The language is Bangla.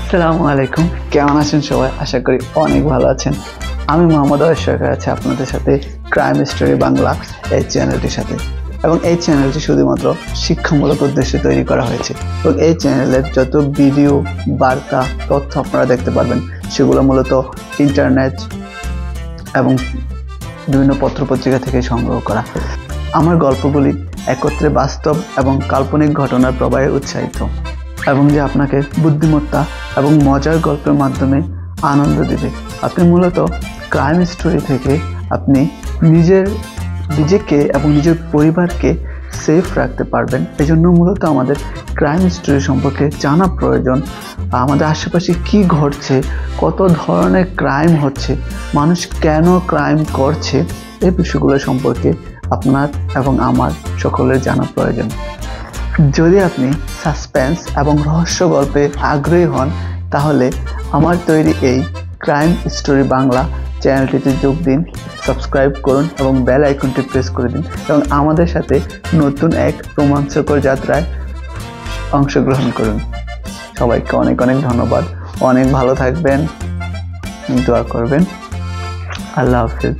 আসসালামু আলাইকুম, কেমন আছেন সবাই? আশা করি অনেক ভালো আছেন। আমি মোহাম্মদ ওয়াহিদ সরকার আছি আপনাদের সাথে ক্রাইম স্টোরি বাংলা এই চ্যানেলটির সাথে। এবং এই চ্যানেলটি শুধুমাত্র শিক্ষামূলক উদ্দেশ্যে তৈরি করা হয়েছে এবং এই চ্যানেলের যত ভিডিও, বার্তা, তথ্য আপনারা দেখতে পারবেন সেগুলো মূলত ইন্টারনেট এবং বিভিন্ন পত্রপত্রিকা থেকে সংগ্রহ করা। আমার গল্পগুলি একত্রে বাস্তব এবং কাল্পনিক ঘটনার প্রবাহে উৎসাহিত এবং যে আপনাকে বুদ্ধিমত্তা এবং মজার গল্পের মাধ্যমে আনন্দ দেবে। আপনি মূলত ক্রাইম স্টোরি থেকে আপনি নিজেকে এবং নিজের পরিবারকে সেফ রাখতে পারবেন। এজন্য মূলত আমাদের ক্রাইম স্টোরি সম্পর্কে জানা প্রয়োজন। আমাদের আশেপাশে কি ঘটছে, কত ধরনের ক্রাইম হচ্ছে, মানুষ কেন ক্রাইম করছে, এই বিষয়গুলো সম্পর্কে আপনার এবং আমার সকলের জানা প্রয়োজন। যদি আপনি সাসপেন্স এবং রহস্য গল্পে আগ্রহী হন তাহলে আমার তৈরি এই ক্রাইম স্টোরি বাংলা চ্যানেলটিতে যোগ দিন, সাবস্ক্রাইব করুন এবং বেল আইকনটি প্রেস করে দিন এবং আমাদের সাথে নতুন এক রোমাঞ্চকর যাত্রায় অংশগ্রহণ করুন। সবাইকে অনেক অনেক ধন্যবাদ। অনেক ভালো থাকবেন, দোয়া করবেন। আল্লাহ হাফেজ।